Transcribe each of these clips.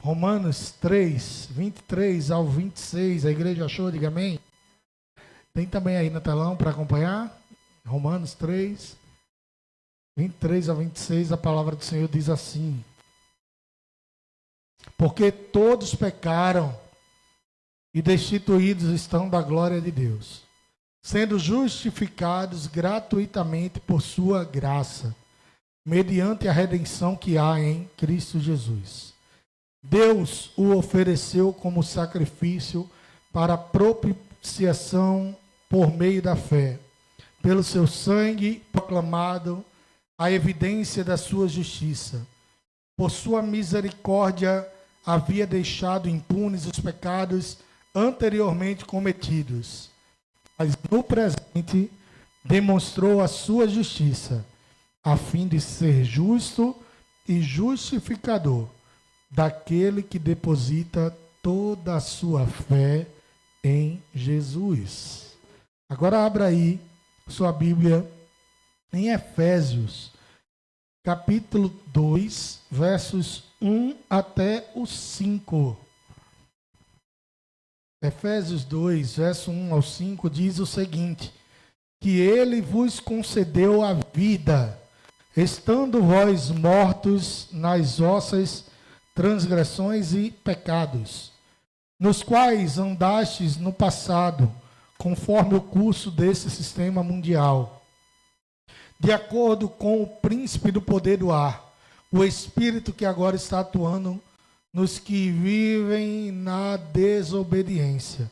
Romanos 3, 23 ao 26. A igreja achou? Diga amém. Tem também aí no telão para acompanhar. Romanos 3, 23 a 26. A palavra do Senhor diz assim: porque todos pecaram e destituídos estão da glória de Deus, sendo justificados gratuitamente por sua graça, mediante a redenção que há em Cristo Jesus. Deus o ofereceu como sacrifício para propiciação por meio da fé. Pelo seu sangue proclamado, a evidência da sua justiça. Por sua misericórdia, havia deixado impunes os pecados anteriormente cometidos, mas no presente demonstrou a sua justiça, a fim de ser justo e justificador daquele que deposita toda a sua fé em Jesus. Agora abra aí sua Bíblia em Efésios, capítulo 2, versos 1 até o 5. Efésios 2, verso 1 ao 5, diz o seguinte: que ele vos concedeu a vida, estando vós mortos nas vossas transgressões e pecados, nos quais andastes no passado, conforme o curso desse sistema mundial, de acordo com o príncipe do poder do ar, o espírito que agora está atuando nos que vivem na desobediência.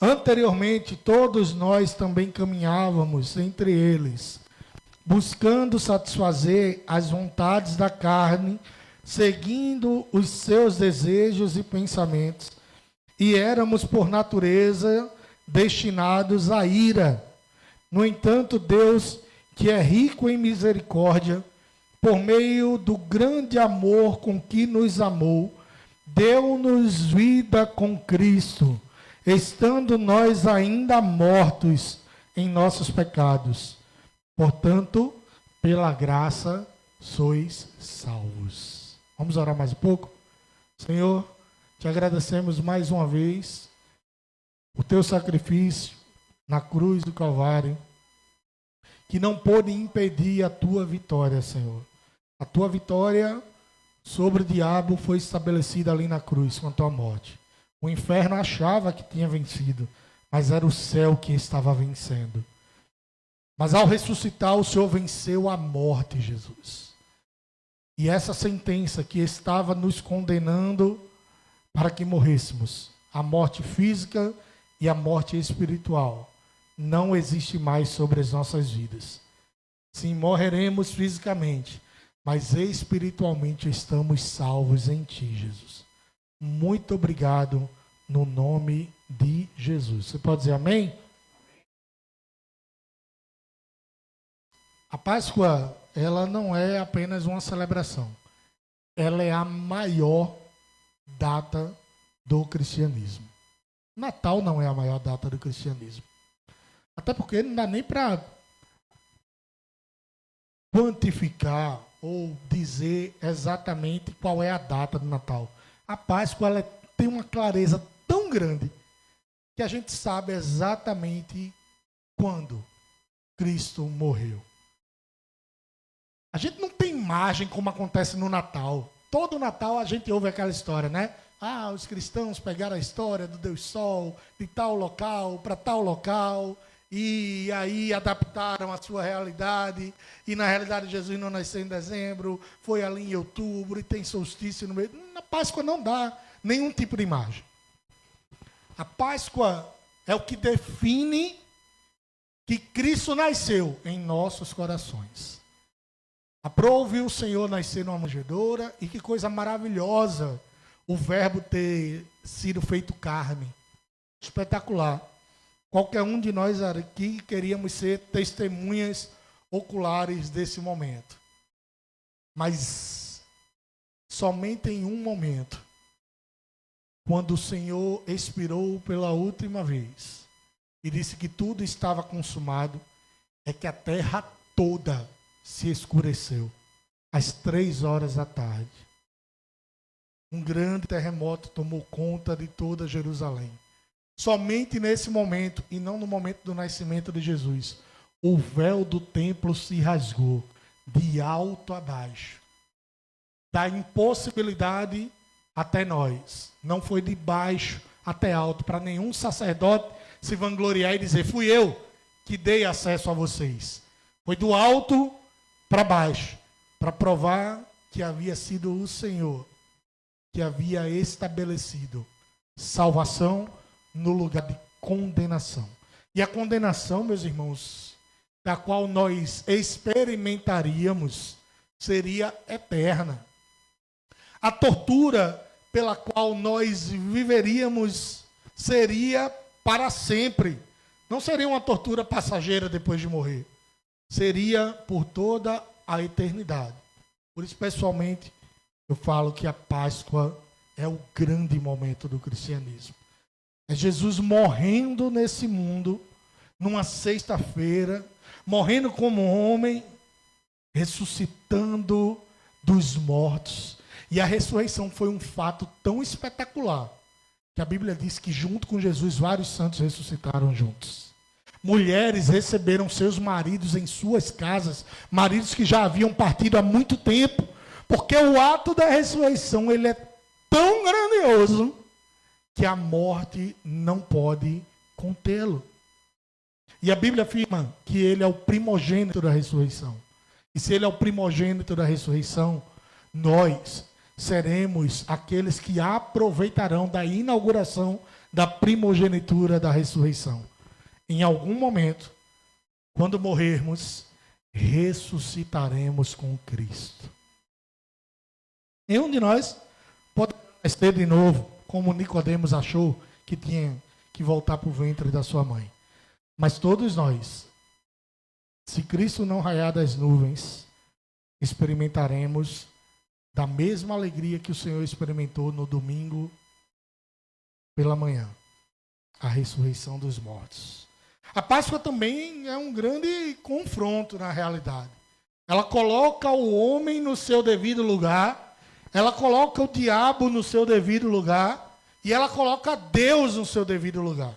Anteriormente, todos nós também caminhávamos entre eles, buscando satisfazer as vontades da carne, seguindo os seus desejos e pensamentos, e éramos, por natureza, destinados à ira. No entanto, Deus, que é rico em misericórdia, por meio do grande amor com que nos amou, deu-nos vida com Cristo, estando nós ainda mortos em nossos pecados. Portanto, pela graça sois salvos. Vamos orar mais um pouco? Senhor, te agradecemos mais uma vez o teu sacrifício na cruz do Calvário, que não pôde impedir a tua vitória, Senhor. A tua vitória sobre o diabo foi estabelecida ali na cruz com a tua morte. O inferno achava que tinha vencido, mas era o céu que estava vencendo. Mas ao ressuscitar, o Senhor venceu a morte, Jesus. E essa sentença que estava nos condenando para que morrêssemos, a morte física e a morte espiritual, não existe mais sobre as nossas vidas. Sim, morreremos fisicamente, mas espiritualmente estamos salvos em Ti, Jesus. Muito obrigado no nome de Jesus. Você pode dizer amém? A Páscoa, ela não é apenas uma celebração. Ela é a maior data do cristianismo. Natal não é a maior data do cristianismo. Até porque não dá nem para quantificar ou dizer exatamente qual é a data do Natal. A Páscoa ela tem uma clareza tão grande que a gente sabe exatamente quando Cristo morreu. A gente não tem imagem como acontece no Natal. Todo Natal a gente ouve aquela história, né? Ah, os cristãos pegaram a história do Deus Sol, de tal local para tal local, e aí adaptaram a sua realidade, e na realidade Jesus não nasceu em dezembro, foi ali em outubro, e tem solstício no meio. Na Páscoa não dá nenhum tipo de imagem. A Páscoa é o que define que Cristo nasceu em nossos corações. Aprove o Senhor nascer numa manjedoura, e que coisa maravilhosa o verbo ter sido feito carne. Espetacular. Qualquer um de nós aqui queríamos ser testemunhas oculares desse momento. Mas somente em um momento, quando o Senhor expirou pela última vez e disse que tudo estava consumado, é que a terra toda se escureceu às 3 horas da tarde. um grande terremoto tomou conta de toda Jerusalém. Somente nesse momento, e não no momento do nascimento de Jesus, o véu do templo se rasgou de alto a baixo. Da impossibilidade até nós. Não foi de baixo até alto, para nenhum sacerdote se vangloriar e dizer, fui eu que dei acesso a vocês. Foi do alto para baixo, para provar que havia sido o Senhor que havia estabelecido salvação no lugar de condenação. E a condenação, meus irmãos, da qual nós experimentaríamos, seria eterna. A tortura pela qual nós viveríamos seria para sempre. Não seria uma tortura passageira depois de morrer. Seria por toda a eternidade. Por isso, pessoalmente, eu falo que a Páscoa é o grande momento do cristianismo. É Jesus morrendo nesse mundo, numa sexta-feira, morrendo como homem, ressuscitando dos mortos. E a ressurreição foi um fato tão espetacular, que a Bíblia diz que junto com Jesus, vários santos ressuscitaram juntos. Mulheres receberam seus maridos em suas casas, maridos que já haviam partido há muito tempo, porque o ato da ressurreição, ele é tão grandioso, que a morte não pode contê-lo. E a Bíblia afirma que ele é o primogênito da ressurreição. E se ele é o primogênito da ressurreição, nós seremos aqueles que aproveitarão da inauguração da primogenitura da ressurreição. Em algum momento, quando morrermos, ressuscitaremos com Cristo. Nenhum de nós pode nascer de novo, como Nicodemos achou que tinha que voltar para o ventre da sua mãe. Mas todos nós, se Cristo não raiar das nuvens, experimentaremos da mesma alegria que o Senhor experimentou no domingo pela manhã, a ressurreição dos mortos. A Páscoa também é um grande confronto na realidade. Ela coloca o homem no seu devido lugar, ela coloca o diabo no seu devido lugar e ela coloca Deus no seu devido lugar.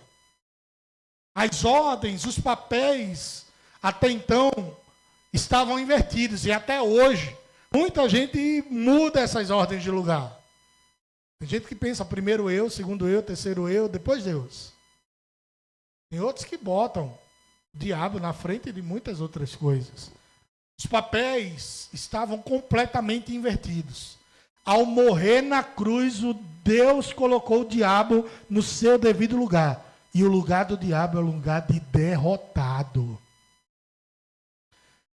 As ordens, os papéis, até então, estavam invertidos e até hoje muita gente muda essas ordens de lugar. Tem gente que pensa primeiro eu, segundo eu, terceiro eu, depois Deus. Tem outros que botam o diabo na frente de muitas outras coisas. Os papéis estavam completamente invertidos. Ao morrer na cruz, o Deus colocou o diabo no seu devido lugar. E o lugar do diabo é o lugar de derrotado.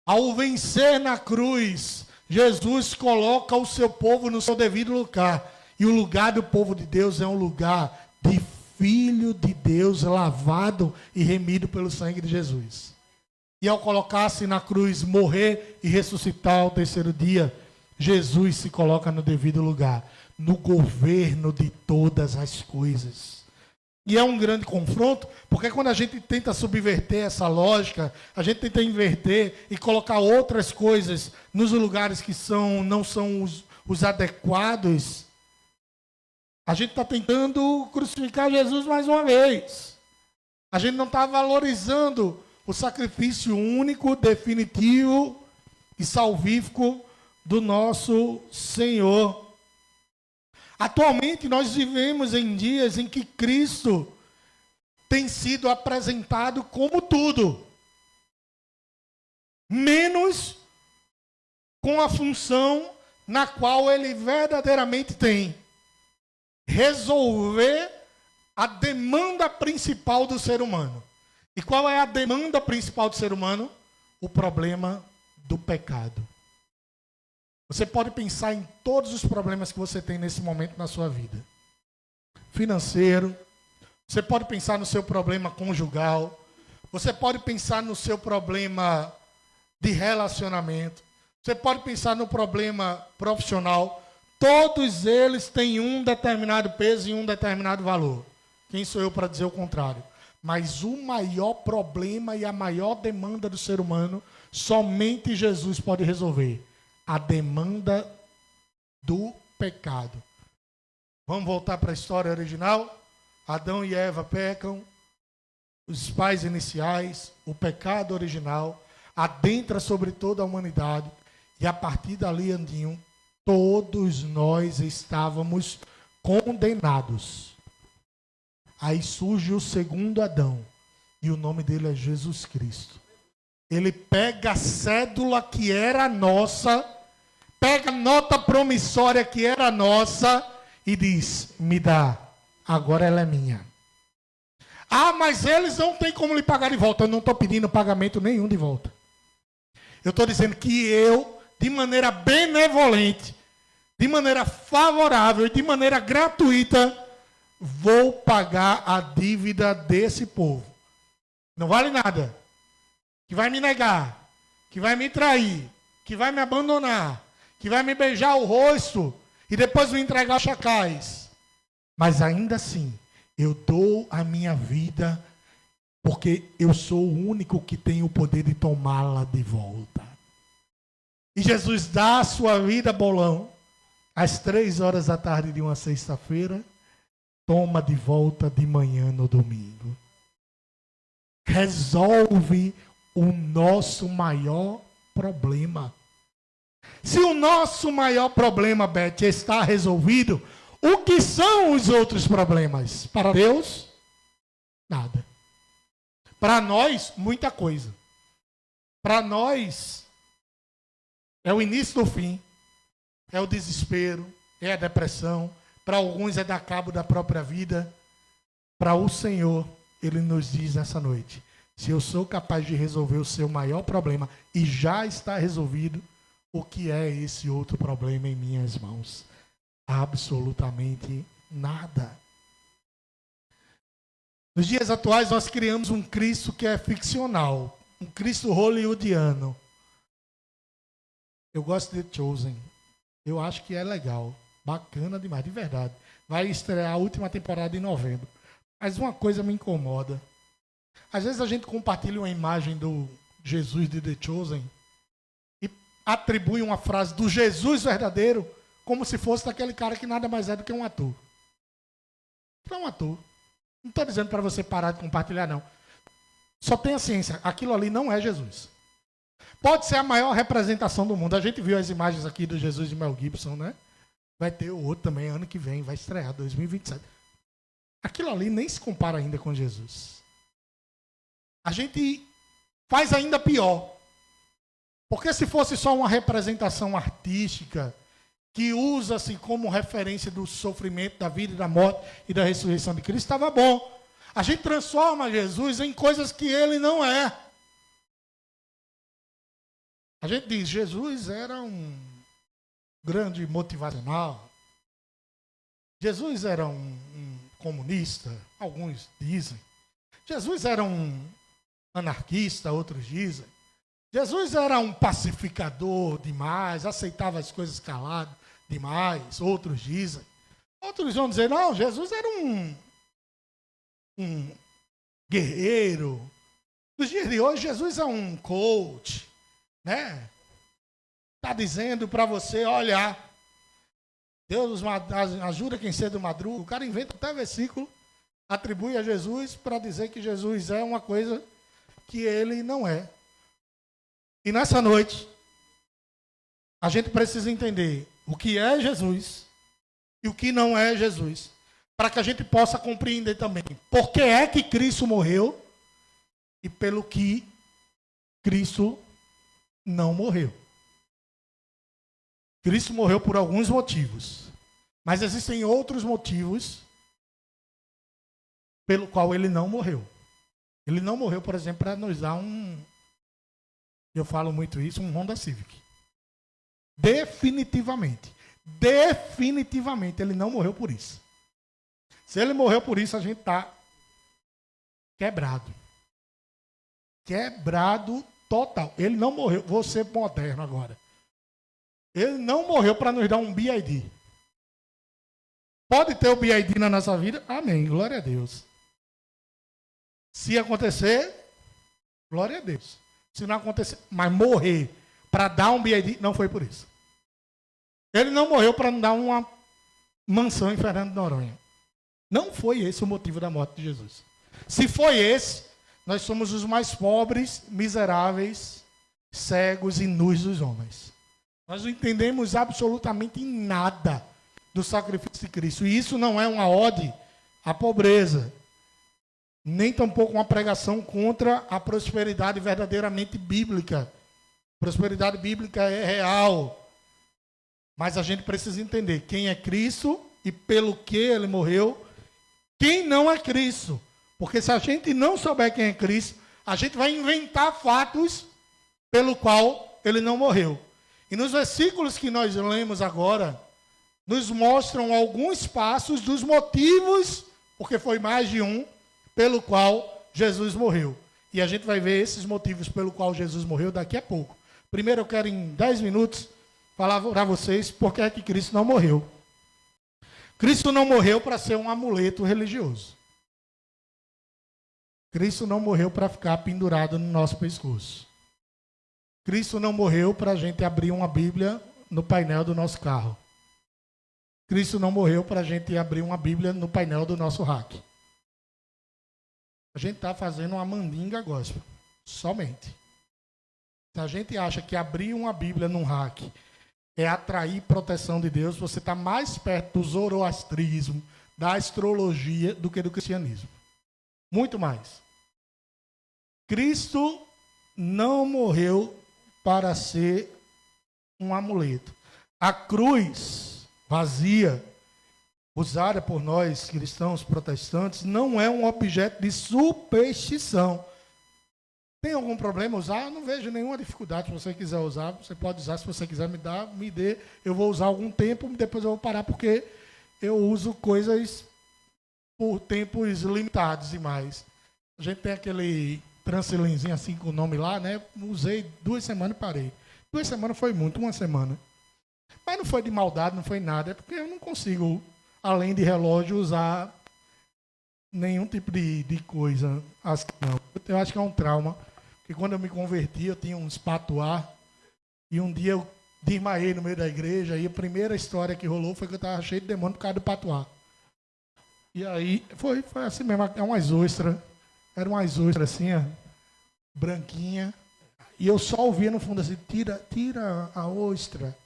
Ao vencer na cruz, Jesus coloca o seu povo no seu devido lugar. E o lugar do povo de Deus é um lugar de filho de Deus, lavado e remido pelo sangue de Jesus. E ao colocar-se na cruz, morrer e ressuscitar ao terceiro dia, Jesus se coloca no devido lugar, no governo de todas as coisas. E é um grande confronto, porque quando a gente tenta subverter essa lógica, a gente tenta inverter e colocar outras coisas nos lugares que não são os adequados, a gente está tentando crucificar Jesus mais uma vez. A gente não está valorizando o sacrifício único, definitivo e salvífico do nosso Senhor. Atualmente nós vivemos em dias em que Cristo tem sido apresentado como tudo, menos com a função na qual ele verdadeiramente tem: resolver a demanda principal do ser humano. E qual é a demanda principal do ser humano? O problema do pecado. Você pode pensar em todos os problemas que você tem nesse momento na sua vida. Financeiro, você pode pensar no seu problema conjugal, você pode pensar no seu problema de relacionamento, você pode pensar no problema profissional. Todos eles têm um determinado peso e um determinado valor. Quem sou eu para dizer o contrário? Mas o maior problema e a maior demanda do ser humano, somente Jesus pode resolver. A demanda do pecado. Vamos voltar para a história original? Adão e Eva pecam, os pais iniciais, o pecado original, adentra sobre toda a humanidade, e a partir dali, Andinho, todos nós estávamos condenados. Aí surge o segundo Adão, e o nome dele é Jesus Cristo. Ele pega a cédula que era nossa, pega a nota promissória que era nossa, e diz, me dá, agora ela é minha. Ah, mas eles não têm como lhe pagar de volta. Eu não estou pedindo pagamento nenhum de volta. Eu estou dizendo que eu, de maneira benevolente, de maneira favorável e de maneira gratuita, vou pagar a dívida desse povo. Não vale nada. Que vai me negar, que vai me trair, que vai me abandonar, que vai me beijar o rosto e depois me entregar aos chacais. Mas ainda assim, eu dou a minha vida porque eu sou o único que tem o poder de tomá-la de volta. E Jesus dá a sua vida, bolão, às 3 horas da tarde de uma sexta-feira, toma de volta de manhã no domingo. Resolve o nosso maior problema. Se o nosso maior problema, Beth, está resolvido, o que são os outros problemas? Para Deus, nada. Para nós, muita coisa. Para nós, é o início do fim. É o desespero, é a depressão. Para alguns é dar cabo da própria vida. Para o Senhor, Ele nos diz nessa noite, se eu sou capaz de resolver o seu maior problema e já está resolvido, o que é esse outro problema em minhas mãos? Absolutamente nada. Nos dias atuais, nós criamos um Cristo que é ficcional, um Cristo hollywoodiano. Eu gosto de The Chosen. Eu acho que é legal, bacana demais, de verdade. Vai estrear a última temporada em novembro. Mas uma coisa me incomoda. Às vezes a gente compartilha uma imagem do Jesus de The Chosen e atribui uma frase do Jesus verdadeiro como se fosse daquele cara que nada mais é do que um ator. É um ator. Não estou dizendo para você parar de compartilhar, não. Só tenha ciência, aquilo ali não é Jesus. Pode ser a maior representação do mundo. A gente viu as imagens aqui do Jesus de Mel Gibson, né? Vai ter o outro também ano que vem, vai estrear, 2027. Aquilo ali nem se compara ainda com Jesus. A gente faz ainda pior. Porque se fosse só uma representação artística que usa-se como referência do sofrimento, da vida e da morte e da ressurreição de Cristo, estava bom. A gente transforma Jesus em coisas que ele não é. A gente diz, Jesus era um grande motivacional. Jesus era um comunista, alguns dizem. Jesus era um anarquista, outros dizem. Jesus era um pacificador demais, aceitava as coisas calado demais, outros dizem. Outros vão dizer, não, Jesus era um guerreiro. Nos dias de hoje, Jesus é um coach, né? Está dizendo para você, olha, Deus ajuda quem cedo madruga. O cara inventa até versículo, atribui a Jesus para dizer que Jesus é uma coisa que ele não é. E nessa noite, a gente precisa entender o que é Jesus e o que não é Jesus, para que a gente possa compreender também por que é que Cristo morreu e pelo que Cristo não morreu. Cristo morreu por alguns motivos, mas existem outros motivos pelo qual ele não morreu. Ele não morreu, por exemplo, para nos dar eu falo muito isso, um Honda Civic. Definitivamente, ele não morreu por isso. Se ele morreu por isso, a gente está quebrado. Quebrado total. Ele não morreu, vou ser moderno agora. Ele não morreu para nos dar um BID. Pode ter o BID na nossa vida? Amém, glória a Deus. Se acontecer, glória a Deus. Se não acontecer, mas morrer para dar um BID, não foi por isso. Ele não morreu para nos dar uma mansão em Fernando de Noronha. Não foi esse o motivo da morte de Jesus. Se foi esse, nós somos os mais pobres, miseráveis, cegos e nus dos homens. Nós não entendemos absolutamente nada do sacrifício de Cristo. E isso não é uma ode à pobreza, nem tampouco uma pregação contra a prosperidade verdadeiramente bíblica. Prosperidade bíblica é real. Mas a gente precisa entender quem é Cristo e pelo que ele morreu, quem não é Cristo. Porque se a gente não souber quem é Cristo, a gente vai inventar fatos pelo qual ele não morreu. E nos versículos que nós lemos agora, nos mostram alguns passos dos motivos, porque foi mais de um, pelo qual Jesus morreu. E a gente vai ver esses motivos pelo qual Jesus morreu daqui a pouco. Primeiro eu quero, em 10 minutos, falar para vocês por que é que Cristo não morreu. Cristo não morreu para ser um amuleto religioso. Cristo não morreu para ficar pendurado no nosso pescoço. Cristo não morreu para a gente abrir uma Bíblia no painel do nosso carro. Cristo não morreu para a gente abrir uma Bíblia no painel do nosso rack. A gente está fazendo uma mandinga gospel, somente. Se a gente acha que abrir uma Bíblia num rack é atrair proteção de Deus, você está mais perto do zoroastrismo, da astrologia, do que do cristianismo. Muito mais. Cristo não morreu para ser um amuleto. A cruz vazia, usada por nós cristãos protestantes, não é um objeto de superstição. Tem algum problema usar? Eu não vejo nenhuma dificuldade. Se você quiser usar, você pode usar. Se você quiser me dar, me dê. Eu vou usar algum tempo, depois eu vou parar, porque eu uso coisas por tempos limitados demais. A gente tem aquele Transilinzinho assim com o nome lá, né? Usei 2 semanas e parei. 2 semanas foi muito, 1 semana. Mas não foi de maldade, não foi nada. É porque eu não consigo, além de relógio, usar nenhum tipo de coisa assim, não. Eu acho que é um trauma. Porque quando eu me converti, eu tinha uns patuá. E um dia eu desmaiei no meio da igreja. E a primeira história que rolou foi que eu estava cheio de demônio por causa do patuá. E aí, foi assim mesmo. É umas ostras. Era umas ostras assim, ó, branquinha. E eu só ouvia no fundo assim, tira a ostra.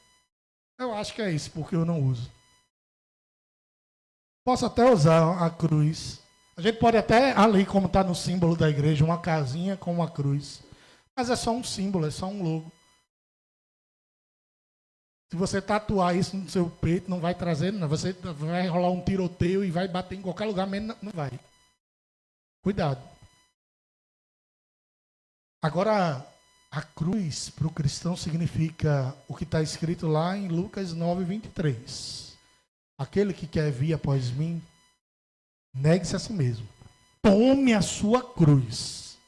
Eu acho que é isso, porque eu não uso. Posso até usar a cruz. A gente pode até, ali como está no símbolo da igreja, uma casinha com uma cruz. Mas é só um símbolo, é só um logo. Se você tatuar isso no seu peito, não vai trazer, não. Você vai rolar um tiroteio e vai bater em qualquer lugar, menos não vai. Cuidado. Agora, a cruz para o cristão significa o que está escrito lá em Lucas 9:23. Aquele que quer vir após mim, negue-se a si mesmo. Tome a sua cruz.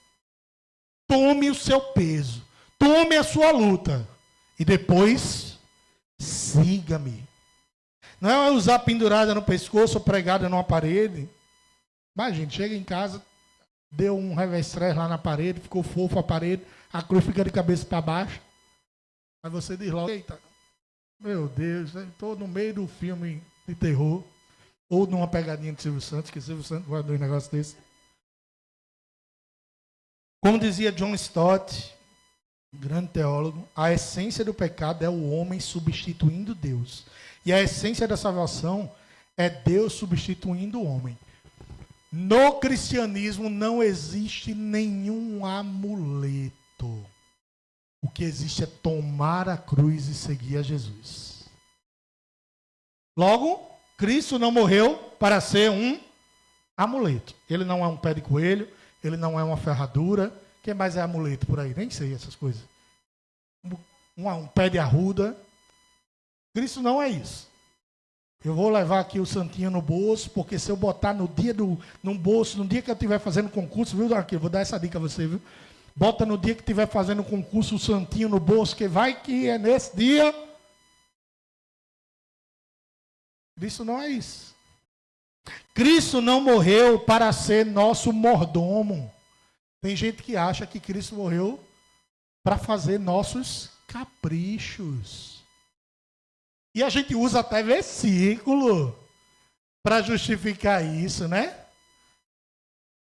Tome o seu peso. Tome a sua luta. E depois, siga-me. Não é usar pendurada no pescoço ou pregada numa parede. Mas, gente, chega em casa, deu um revestrez lá na parede, ficou fofo a parede, a cruz fica de cabeça para baixo. Aí você diz logo, eita, meu Deus, estou no meio do filme de terror, ou numa pegadinha de Silvio Santos, que Silvio Santos vai dar um negócio desse. Como dizia John Stott, grande teólogo, a essência do pecado é o homem substituindo Deus. E a essência da salvação é Deus substituindo o homem. No cristianismo não existe nenhum amuleto. O que existe é tomar a cruz e seguir a Jesus. Logo, Cristo não morreu para ser um amuleto. Ele não é um pé de coelho, ele não é uma ferradura. O que mais é amuleto por aí? Nem sei essas coisas. Um pé de arruda. Cristo não é isso. Eu vou levar aqui o santinho no bolso, porque se eu botar no dia no bolso, no dia que eu estiver fazendo concurso, viu, aqui, eu vou dar essa dica a você, viu? Bota no dia que estiver fazendo concurso o santinho no bolso, que vai que é nesse dia. Cristo não é isso. Cristo não morreu para ser nosso mordomo. Tem gente que acha que Cristo morreu para fazer nossos caprichos. E a gente usa até versículo. para justificar isso, né?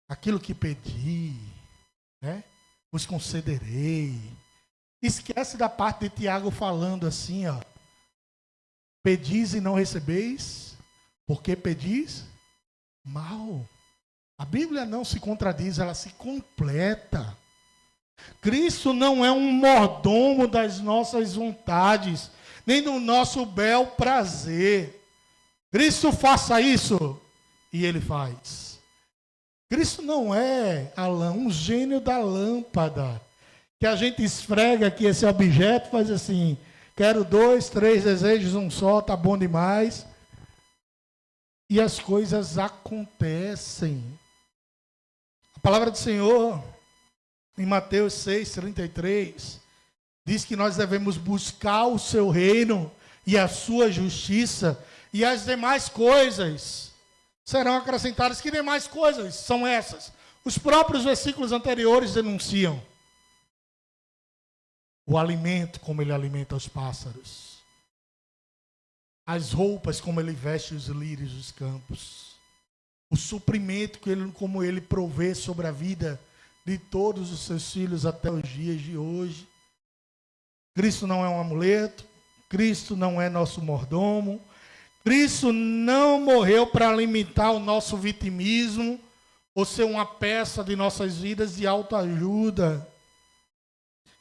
Aquilo que pedi, né? Os concederei. Esquece da parte de Tiago falando assim, ó. Pedis e não recebeis, porque pedis mal. A Bíblia não se contradiz, ela se completa. Cristo não é um mordomo das nossas vontades, nem do nosso bel prazer. Cristo faça isso, e ele faz. Cristo não é, um gênio da lâmpada, que a gente esfrega aqui esse objeto, faz assim, quero 2, 3 desejos, um só, tá bom demais. E as coisas acontecem. A palavra do Senhor, em Mateus 6:33, diz que nós devemos buscar o seu reino e a sua justiça, e as demais coisas serão acrescentadas. Que demais coisas são essas? Os próprios versículos anteriores denunciam. O alimento, como ele alimenta os pássaros. As roupas, como ele veste os lírios dos campos. O suprimento, como ele provê sobre a vida de todos os seus filhos até os dias de hoje. Cristo não é um amuleto. Cristo não é nosso mordomo. Cristo não morreu para limitar o nosso vitimismo ou ser uma peça de nossas vidas de autoajuda.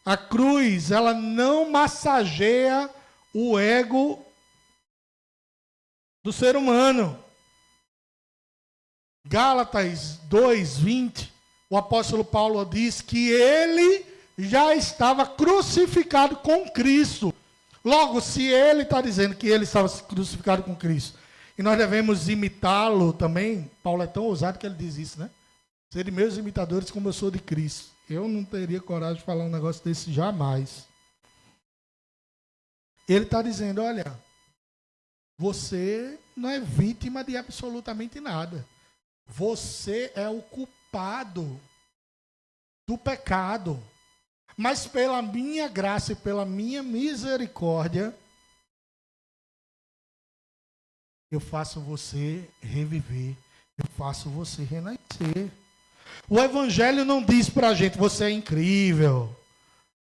A cruz, ela não massageia o ego do ser humano. Gálatas 2:20, o apóstolo Paulo diz que ele já estava crucificado com Cristo. Logo, se ele está dizendo que ele estava crucificado com Cristo, e nós devemos imitá-lo também, Paulo é tão ousado que ele diz isso, né? Serem meus imitadores como eu sou de Cristo. Eu não teria coragem de falar um negócio desse jamais. Ele está dizendo, olha, você não é vítima de absolutamente nada. Você é o culpado do pecado. Mas pela minha graça e pela minha misericórdia, eu faço você reviver. Eu faço você renascer. O Evangelho não diz para a gente, você é incrível.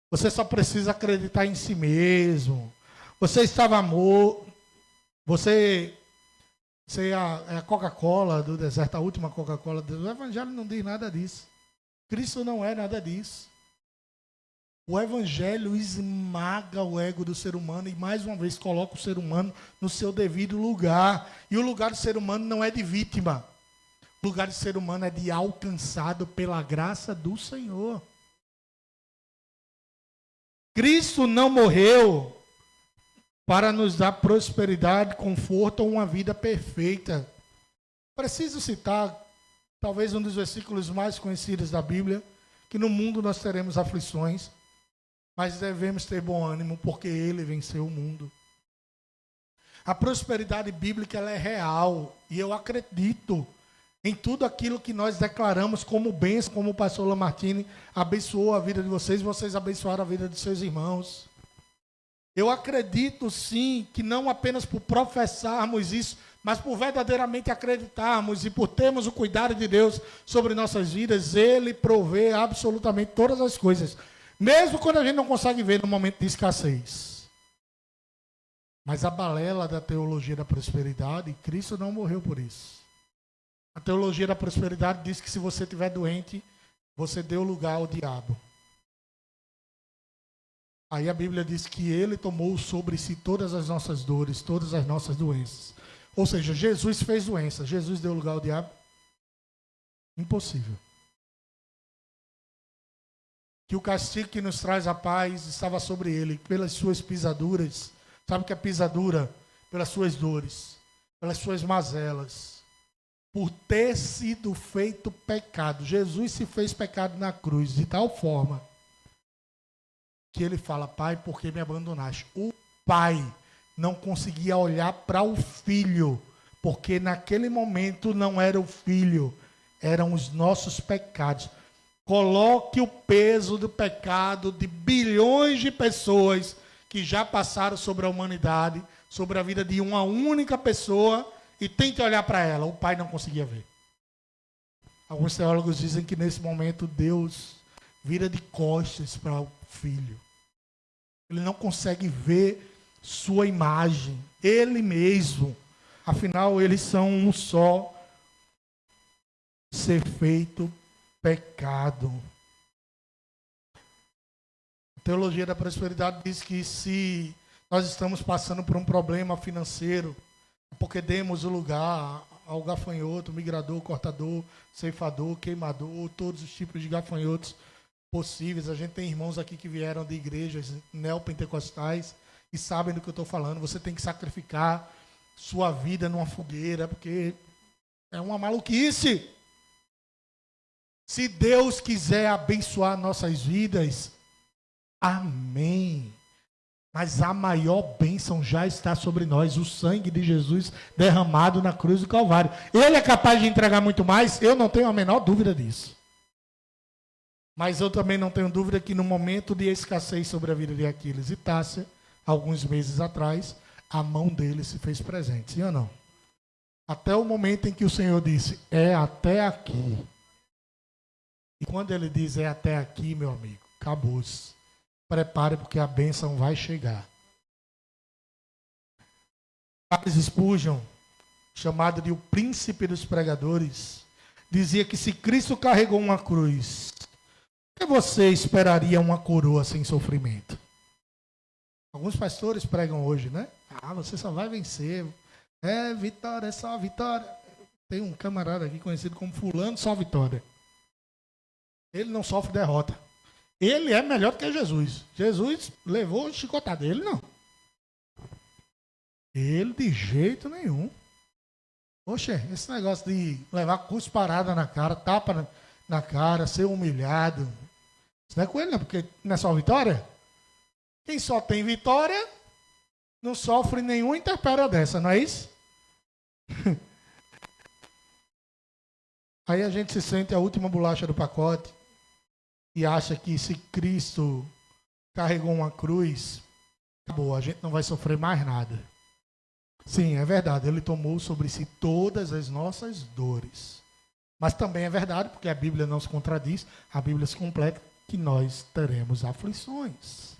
Você só precisa acreditar em si mesmo. Você estava morto. Você é a Coca-Cola do deserto, a última Coca-Cola do deserto. O Evangelho não diz nada disso. Cristo não é nada disso. O Evangelho esmaga o ego do ser humano e, mais uma vez, coloca o ser humano no seu devido lugar. E o lugar do ser humano não é de vítima. O lugar do ser humano é de alcançado pela graça do Senhor. Cristo não morreu para nos dar prosperidade, conforto ou uma vida perfeita. Preciso citar, talvez um dos versículos mais conhecidos da Bíblia, que no mundo nós teremos aflições, mas devemos ter bom ânimo, porque Ele venceu o mundo. A prosperidade bíblica ela é real, e eu acredito em tudo aquilo que nós declaramos como bênção, como o pastor Lamartine abençoou a vida de vocês, vocês abençoaram a vida de seus irmãos. Eu acredito sim que não apenas por professarmos isso, mas por verdadeiramente acreditarmos e por termos o cuidado de Deus sobre nossas vidas, Ele provê absolutamente todas as coisas, mesmo quando a gente não consegue ver no momento de escassez. Mas a balela da teologia da prosperidade, Cristo não morreu por isso. A teologia da prosperidade diz que se você estiver doente, você deu lugar ao diabo. Aí a Bíblia diz que Ele tomou sobre si todas as nossas dores, todas as nossas doenças. Ou seja, Jesus fez doença. Jesus deu lugar ao diabo? Impossível. Que o castigo que nos traz a paz estava sobre Ele, pelas suas pisaduras. Sabe o que é pisadura? Pelas suas dores, pelas suas mazelas. Por ter sido feito pecado. Jesus se fez pecado na cruz de tal forma que ele fala, Pai, por que me abandonaste? O pai não conseguia olhar para o filho, porque naquele momento não era o filho, eram os nossos pecados. Coloque o peso do pecado de bilhões de pessoas que já passaram sobre a humanidade, sobre a vida de uma única pessoa, e tente olhar para ela. O pai não conseguia ver. Alguns teólogos dizem que nesse momento Deus vira de costas para o filho. Ele não consegue ver sua imagem, ele mesmo. Afinal, eles são um só ser feito pecado. A teologia da prosperidade diz que se nós estamos passando por um problema financeiro, porque demos o lugar ao gafanhoto, migrador, cortador, ceifador, queimador, todos os tipos de gafanhotos possíveis. A gente tem irmãos aqui que vieram de igrejas neopentecostais e sabem do que eu estou falando. Você tem que sacrificar sua vida numa fogueira, porque é uma maluquice. Se Deus quiser abençoar nossas vidas, amém. Mas a maior bênção já está sobre nós, o sangue de Jesus derramado na cruz do Calvário. Ele é capaz de entregar muito mais? Eu não tenho a menor dúvida disso. Mas eu também não tenho dúvida que no momento de escassez sobre a vida de Aquiles e Tássia, alguns meses atrás, a mão dele se fez presente, sim ou não? Até o momento em que o Senhor disse, é até aqui. E quando ele diz, é até aqui, meu amigo, acabou-se. Prepare, porque a bênção vai chegar. Charles Spurgeon, chamado de o príncipe dos pregadores, dizia que se Cristo carregou uma cruz, por que você esperaria uma coroa sem sofrimento? Alguns pastores pregam hoje, né? Ah, você só vai vencer. É vitória, é só vitória. Tem um camarada aqui conhecido como fulano, só vitória. Ele não sofre derrota. Ele é melhor do que Jesus. Jesus levou chicotada. Ele não. Ele de jeito nenhum. Poxa, esse negócio de levar cusparada na cara, tapa na cara, ser humilhado. Isso não é com ele, não, porque não é só vitória. Quem só tem vitória não sofre nenhuma intempérie dessa, não é isso? Aí a gente se sente a última bolacha do pacote e acha que se Cristo carregou uma cruz, acabou, a gente não vai sofrer mais nada. Sim, é verdade, ele tomou sobre si todas as nossas dores. Mas também é verdade, porque a Bíblia não se contradiz, a Bíblia se completa, que nós teremos aflições.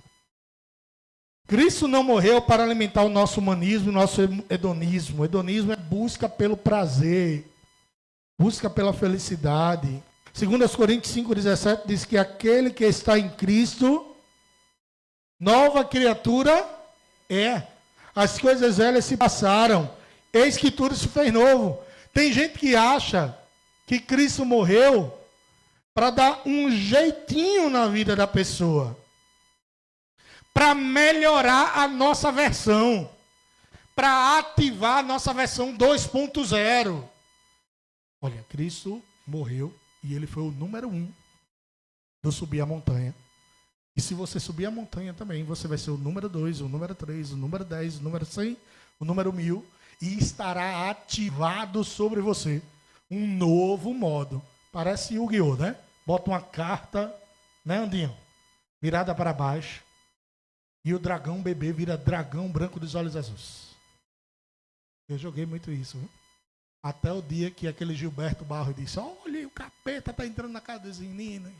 Cristo não morreu para alimentar o nosso humanismo, o nosso hedonismo. O hedonismo é busca pelo prazer, busca pela felicidade. 2 Coríntios 5,17 diz que aquele que está em Cristo, nova criatura é. As coisas velhas se passaram, eis que tudo se fez novo. Tem gente que acha que Cristo morreu para dar um jeitinho na vida da pessoa, para melhorar a nossa versão, para ativar a nossa versão 2.0. Olha, Cristo morreu e ele foi o número 1 do subir a montanha. E se você subir a montanha também, você vai ser o número 2, o número 3, o número 10, o número 100, o número 1000. E estará ativado sobre você um novo modo. Parece Yu-Gi-Oh, né? Bota uma carta, né, Andinho? Virada para baixo. E o dragão bebê vira dragão branco dos olhos azuis. Eu joguei muito isso, viu? Até o dia que aquele Gilberto Barros disse, olha, o capeta tá entrando na casa desse menino.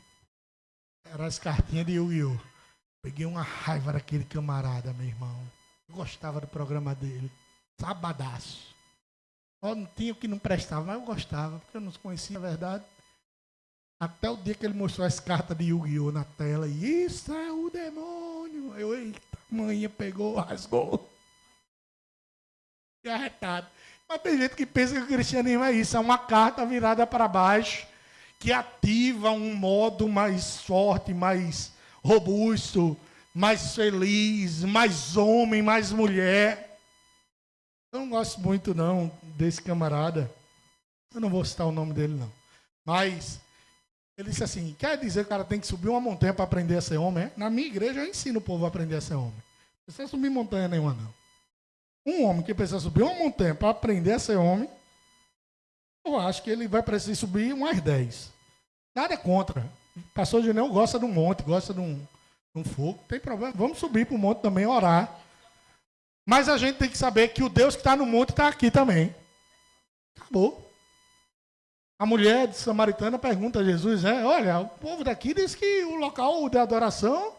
Eram as cartinhas de Yu-Gi-Oh! Peguei uma raiva daquele camarada, meu irmão. Eu gostava do programa dele. Sabadaço. Não tinha o que não prestava, mas eu gostava, porque eu não conhecia a verdade. Até o dia que ele mostrou as cartas de Yu-Gi-Oh! Na tela. E isso é o demônio. Eu, eita, manhã pegou, rasgou. E arretado. Mas tem gente que pensa que o cristianismo é isso. É uma carta virada para baixo, que ativa um modo mais forte, mais robusto, mais feliz, mais homem, mais mulher. Eu não gosto muito, não, desse camarada. Eu não vou citar o nome dele, não. Mas ele disse assim, quer dizer que o cara tem que subir uma montanha para aprender a ser homem? É? Na minha igreja eu ensino o povo a aprender a ser homem. Não precisa subir montanha nenhuma, não. Um homem que precisa subir uma montanha para aprender a ser homem, eu acho que ele vai precisar subir umas 10. Nada contra. O pastor Gineu gosta de um monte, gosta de um fogo. Não tem problema. Vamos subir para o monte também, orar. Mas a gente tem que saber que o Deus que está no monte está aqui também. Acabou. A mulher de samaritana pergunta a Jesus, olha, o povo daqui diz que o local de adoração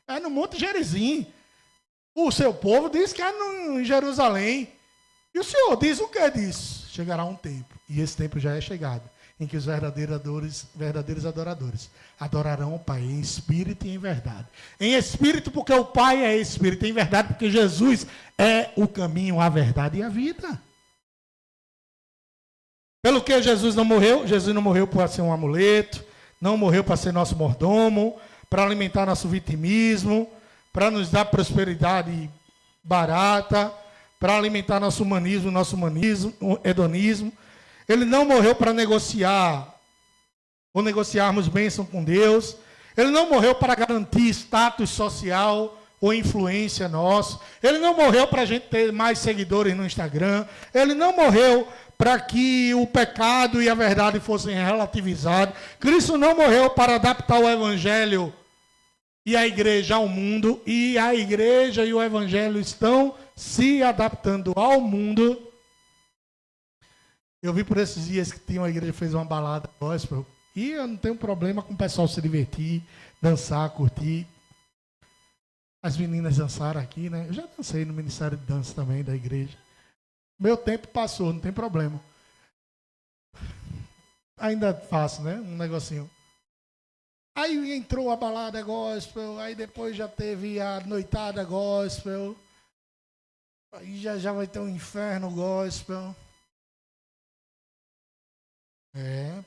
é no Monte Gerizim. O seu povo diz que é em Jerusalém. E o Senhor diz o que disso? Chegará um tempo, e esse tempo já é chegado, em que os verdadeiros adoradores adorarão o Pai em espírito e em verdade. Em espírito porque o Pai é espírito, em verdade porque Jesus é o caminho, a verdade e a vida. Pelo que Jesus não morreu? Jesus não morreu para ser um amuleto, não morreu para ser nosso mordomo, para alimentar nosso vitimismo, para nos dar prosperidade barata, para alimentar nosso humanismo, hedonismo. Ele não morreu para negociar, ou negociarmos bênção com Deus. Ele não morreu para garantir status social ou influência nosso. Ele não morreu para a gente ter mais seguidores no Instagram. Ele não morreu para que o pecado e a verdade fossem relativizados. Cristo não morreu para adaptar o Evangelho e a igreja ao mundo. E a igreja e o Evangelho estão se adaptando ao mundo. Eu vi por esses dias que tinha uma igreja que fez uma balada gospel. E eu não tenho problema com o pessoal se divertir, dançar, curtir. As meninas dançaram aqui, né? Eu já dancei no Ministério de Dança também da igreja. Meu tempo passou, não tem problema. Ainda faço, né? Um negocinho. Aí entrou a balada gospel, aí depois já teve a noitada gospel. Aí já vai ter um inferno gospel.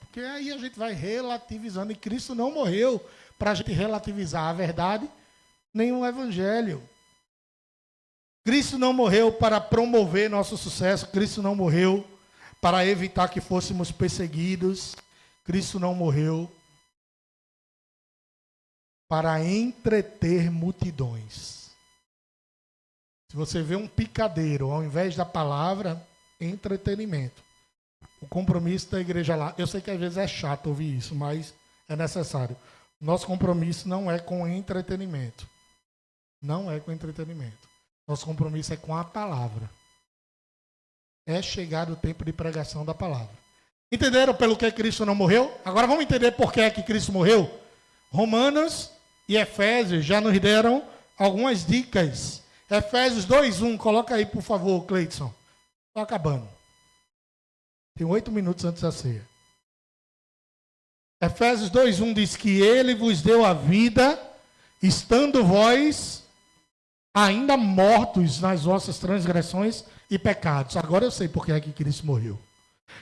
Porque aí a gente vai relativizando. E Cristo não morreu para a gente relativizar a verdade, nem o Evangelho. Cristo não morreu para promover nosso sucesso. Cristo não morreu para evitar que fôssemos perseguidos. Cristo não morreu para entreter multidões. Se você vê um picadeiro, ao invés da palavra, entretenimento. O compromisso da igreja lá, eu sei que às vezes é chato ouvir isso, mas é necessário. Nosso compromisso não é com entretenimento. Não é com entretenimento. Nosso compromisso é com a palavra. É chegado o tempo de pregação da palavra. Entenderam pelo que Cristo não morreu? Agora vamos entender por que é que Cristo morreu? Romanos e Efésios já nos deram algumas dicas. Efésios 2:1, coloca aí por favor, Cleidson. Estou acabando. Tem 8 minutos antes da ceia. Efésios 2:1 diz que ele vos deu a vida, estando vós ainda mortos nas vossas transgressões e pecados. Agora eu sei por que é que Cristo morreu.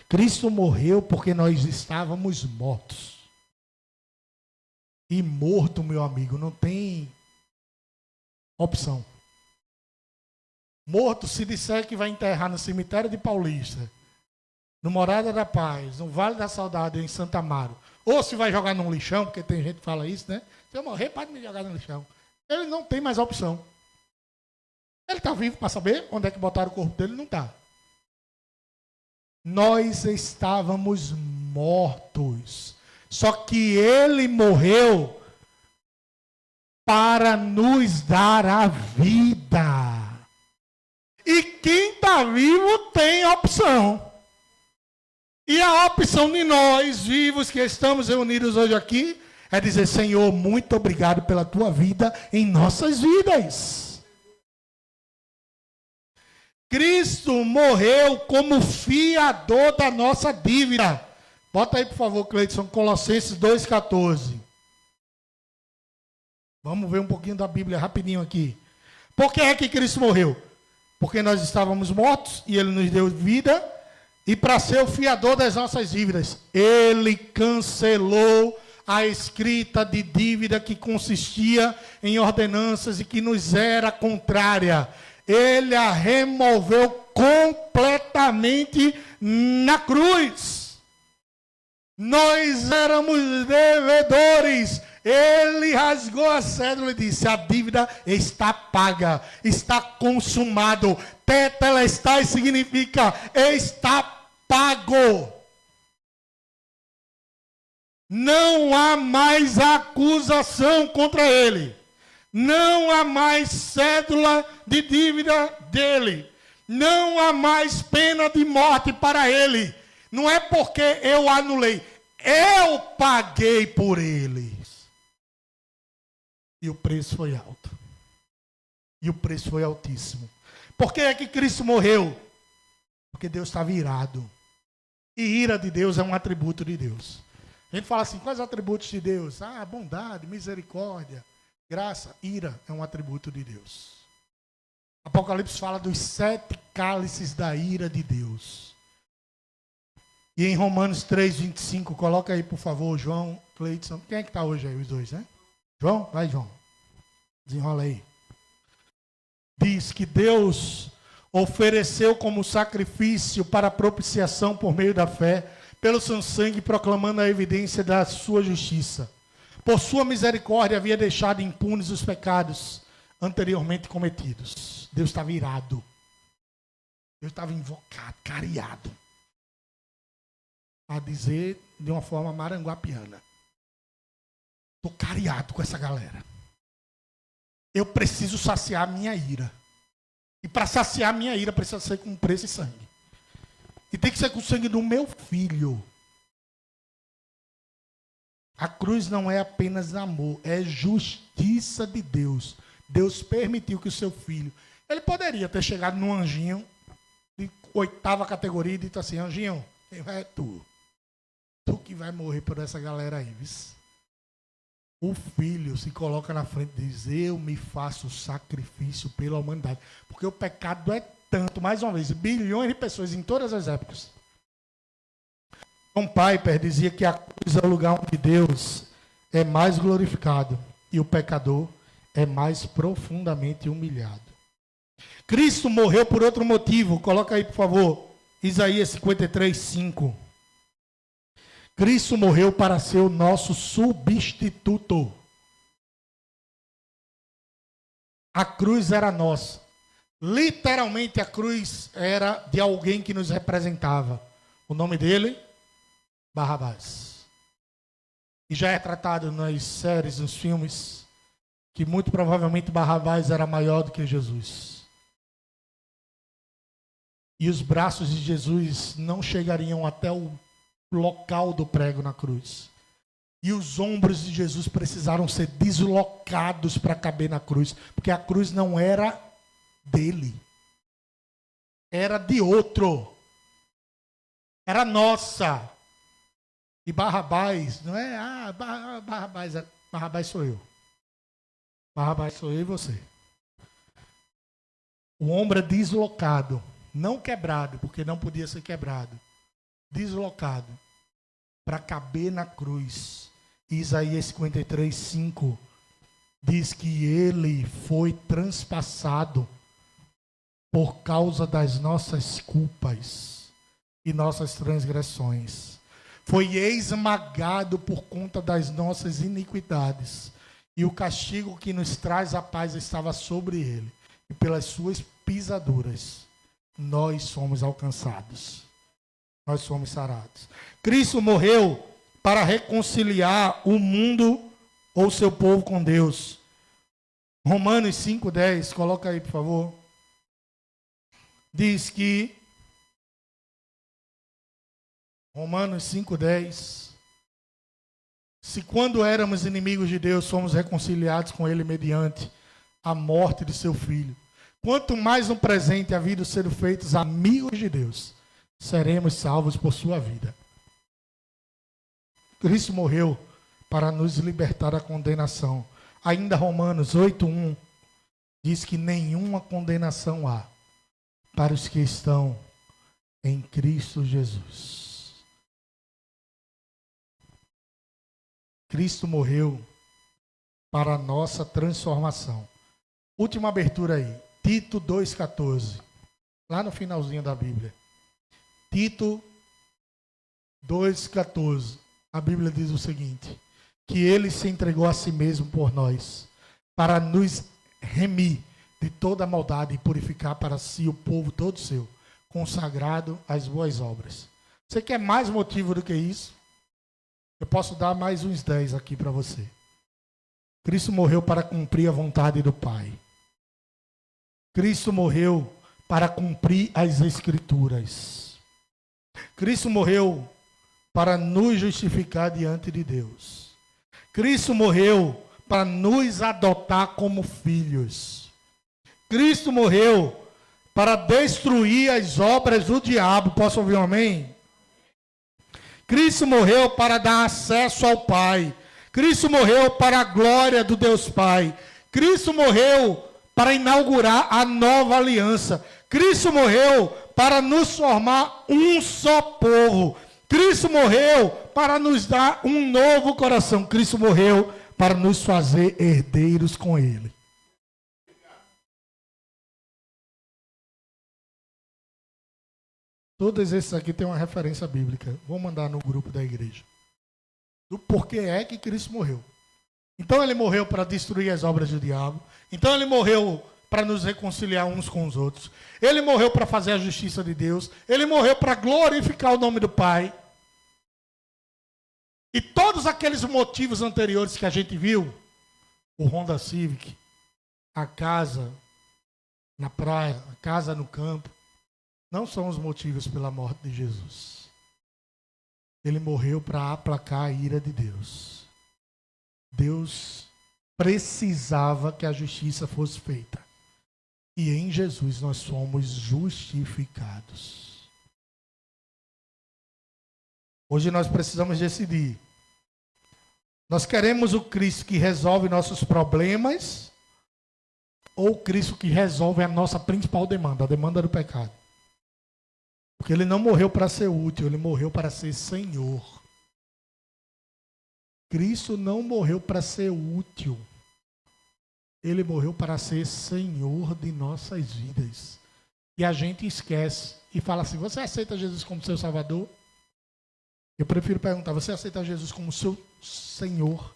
Cristo morreu porque nós estávamos mortos. E morto, meu amigo, não tem opção. Morto, se disser que vai enterrar no cemitério de Paulista, no Morada da Paz, no Vale da Saudade, em Santa Amaro, ou se vai jogar num lixão, porque tem gente que fala isso, né? Se eu morrer, pode me jogar no lixão. Ele não tem mais opção. Ele está vivo para saber onde é que botaram o corpo dele? Não está. Nós estávamos mortos. Só que ele morreu para nos dar a vida. E quem está vivo tem opção. E a opção de nós, vivos, que estamos reunidos hoje aqui, é dizer: Senhor, muito obrigado pela tua vida em nossas vidas. Cristo morreu como fiador da nossa dívida. Bota aí, por favor, Cleidson, Colossenses 2,14. Vamos ver um pouquinho da Bíblia rapidinho aqui. Por que é que Cristo morreu? Porque nós estávamos mortos e ele nos deu vida. E para ser o fiador das nossas dívidas, ele cancelou a escrita de dívida que consistia em ordenanças e que nos era contrária. Ele a removeu completamente na cruz. Nós éramos devedores. Ele rasgou a cédula e disse: a dívida está paga, está consumado. Tetelestai significa está pago. Não há mais acusação contra ele. Não há mais cédula de dívida dele. Não há mais pena de morte para ele. Não é porque eu anulei. Eu paguei por eles. E o preço foi alto. E o preço foi altíssimo. Por que é que Cristo morreu? Porque Deus estava irado. E ira de Deus é um atributo de Deus. A gente fala assim, quais atributos de Deus? Bondade, misericórdia, graça. Ira é um atributo de Deus. Apocalipse fala dos 7 cálices da ira de Deus. E em Romanos 3:25, coloca aí, por favor, João, Cleiton. Quem é que está hoje aí, os dois, né? João? Vai, João. Desenrola aí. Diz que Deus ofereceu como sacrifício para propiciação por meio da fé, pelo seu sangue, proclamando a evidência da sua justiça. Por sua misericórdia havia deixado impunes os pecados anteriormente cometidos. Deus estava irado. Deus estava invocado, cariado. A dizer de uma forma maranguapiana. Estou cariado com essa galera. Eu preciso saciar a minha ira. E para saciar a minha ira, precisa ser com preço e sangue. E tem que ser com o sangue do meu filho. A cruz não é apenas amor, é justiça de Deus. Deus permitiu que o seu filho... Ele poderia ter chegado num anjinho de 8ª categoria e dito assim, anjinho, quem vai é tu. Tu que vai morrer por essa galera aí, viu? O filho se coloca na frente e diz, eu me faço sacrifício pela humanidade. Porque o pecado é tanto, mais uma vez, bilhões de pessoas em todas as épocas. John Piper dizia que a cruz é o lugar onde Deus é mais glorificado e o pecador é mais profundamente humilhado. Cristo morreu por outro motivo. Coloca aí, por favor, Isaías 53:5. Cristo morreu para ser o nosso substituto. A cruz era nossa. Literalmente a cruz era de alguém que nos representava. O nome dele? Barrabás. E já é tratado nas séries, nos filmes, que muito provavelmente Barrabás era maior do que Jesus. E os braços de Jesus não chegariam até o local do prego na cruz. E os ombros de Jesus precisaram ser deslocados para caber na cruz, porque a cruz não era dele. Era de outro. Era nossa. E Barrabás, não é? Barrabás sou eu. Barrabás sou eu e você. O ombro é deslocado, não quebrado, porque não podia ser quebrado. Deslocado para caber na cruz. Isaías 53:5 diz que ele foi transpassado por causa das nossas culpas e nossas transgressões. Foi esmagado por conta das nossas iniquidades. E o castigo que nos traz a paz estava sobre ele. E pelas suas pisaduras, nós somos alcançados. Nós somos sarados. Cristo morreu para reconciliar o mundo ou seu povo com Deus. Romanos 5:10, coloca aí, por favor. Diz que Romanos 5:10, se quando éramos inimigos de Deus, somos reconciliados com Ele mediante a morte de seu Filho, quanto mais no presente, havido sido feitos amigos de Deus, seremos salvos por sua vida. Cristo morreu para nos libertar da condenação. Ainda Romanos 8:1 diz que nenhuma condenação há para os que estão em Cristo Jesus. Cristo morreu para a nossa transformação. Última abertura aí. Tito 2,14. Lá no finalzinho da Bíblia. Tito 2,14. A Bíblia diz o seguinte: que ele se entregou a si mesmo por nós, para nos remir de toda maldade e purificar para si o povo todo seu, consagrado às boas obras. Você quer mais motivo do que isso? Eu posso dar mais uns 10 aqui para você. Cristo morreu para cumprir a vontade do Pai. Cristo morreu para cumprir as Escrituras. Cristo morreu para nos justificar diante de Deus. Cristo morreu para nos adotar como filhos. Cristo morreu para destruir as obras do diabo. Posso ouvir um amém? Cristo morreu para dar acesso ao Pai. Cristo morreu para a glória do Deus Pai. Cristo morreu para inaugurar a nova aliança. Cristo morreu para nos formar um só povo. Cristo morreu para nos dar um novo coração. Cristo morreu para nos fazer herdeiros com Ele. Todos esses aqui têm uma referência bíblica. Vou mandar no grupo da igreja. Do porquê é que Cristo morreu. Então ele morreu para destruir as obras do diabo. Então ele morreu para nos reconciliar uns com os outros. Ele morreu para fazer a justiça de Deus. Ele morreu para glorificar o nome do Pai. E todos aqueles motivos anteriores que a gente viu, o Honda Civic, a casa na praia, a casa no campo, não são os motivos pela morte de Jesus. Ele morreu para aplacar a ira de Deus. Deus precisava que a justiça fosse feita. E em Jesus nós somos justificados. Hoje nós precisamos decidir. Nós queremos o Cristo que resolve nossos problemas ou o Cristo que resolve a nossa principal demanda, a demanda do pecado. Porque ele não morreu para ser útil, ele morreu para ser Senhor. Cristo não morreu para ser útil. Ele morreu para ser Senhor de nossas vidas. E a gente esquece e fala assim, você aceita Jesus como seu Salvador? Eu prefiro perguntar, você aceita Jesus como seu Senhor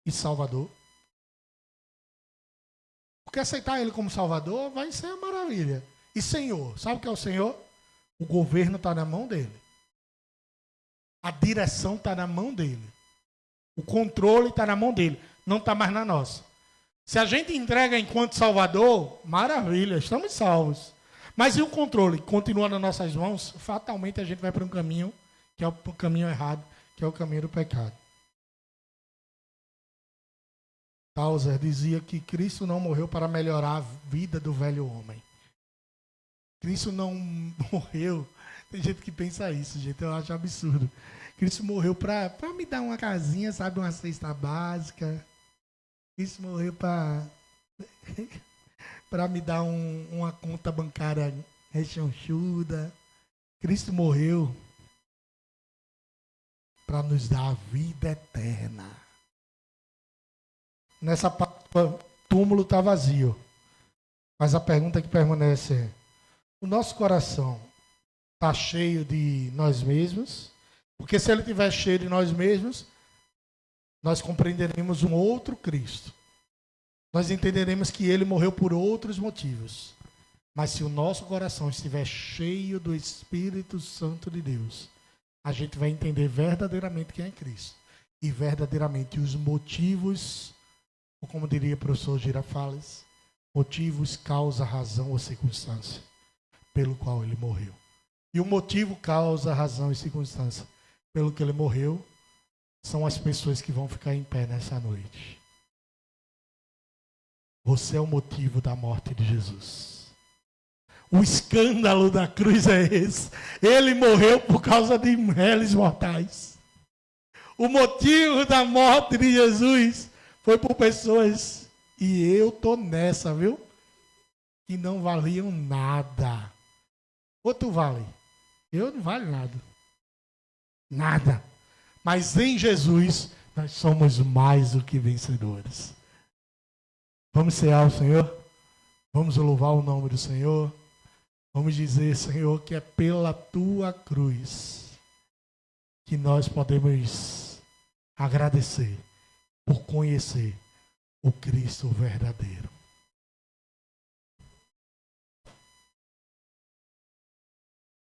e Salvador? Porque aceitar Ele como Salvador vai ser uma maravilha. E Senhor, sabe o que é o Senhor? O governo está na mão dele. A direção está na mão dele. O controle está na mão dele. Não está mais na nossa. Se a gente entrega enquanto Salvador, maravilha, estamos salvos. Mas e o controle? Continua nas nossas mãos? Fatalmente a gente vai para um caminho que é o caminho errado, que é o caminho do pecado. Tauser dizia que Cristo não morreu para melhorar a vida do velho homem. Cristo não morreu. Tem gente que pensa isso, gente, eu acho absurdo. Cristo morreu para me dar uma casinha, sabe, uma cesta básica. Cristo morreu para me dar uma conta bancária rechonchuda. Cristo morreu para nos dar a vida eterna. Nessa Páscoa, o túmulo está vazio. Mas a pergunta que permanece é, o nosso coração está cheio de nós mesmos? Porque se ele estiver cheio de nós mesmos, nós compreenderemos um outro Cristo. Nós entenderemos que ele morreu por outros motivos. Mas se o nosso coração estiver cheio do Espírito Santo de Deus, a gente vai entender verdadeiramente quem é Cristo. E verdadeiramente os motivos, ou como diria o professor Girafales, motivos, causa, razão ou circunstância pelo qual ele morreu. E o motivo, causa, razão e circunstância pelo que ele morreu são as pessoas que vão ficar em pé nessa noite. Você é o motivo da morte de Jesus. O escândalo da cruz é esse. Ele morreu por causa de réis mortais. O motivo da morte de Jesus foi por pessoas, e eu tô nessa, viu? Que não valiam nada. Ou tu vale? Eu não valho nada. Nada. Mas em Jesus, nós somos mais do que vencedores. Vamos cear o Senhor? Vamos louvar o nome do Senhor? Vamos dizer, Senhor, que é pela tua cruz que nós podemos agradecer por conhecer o Cristo verdadeiro.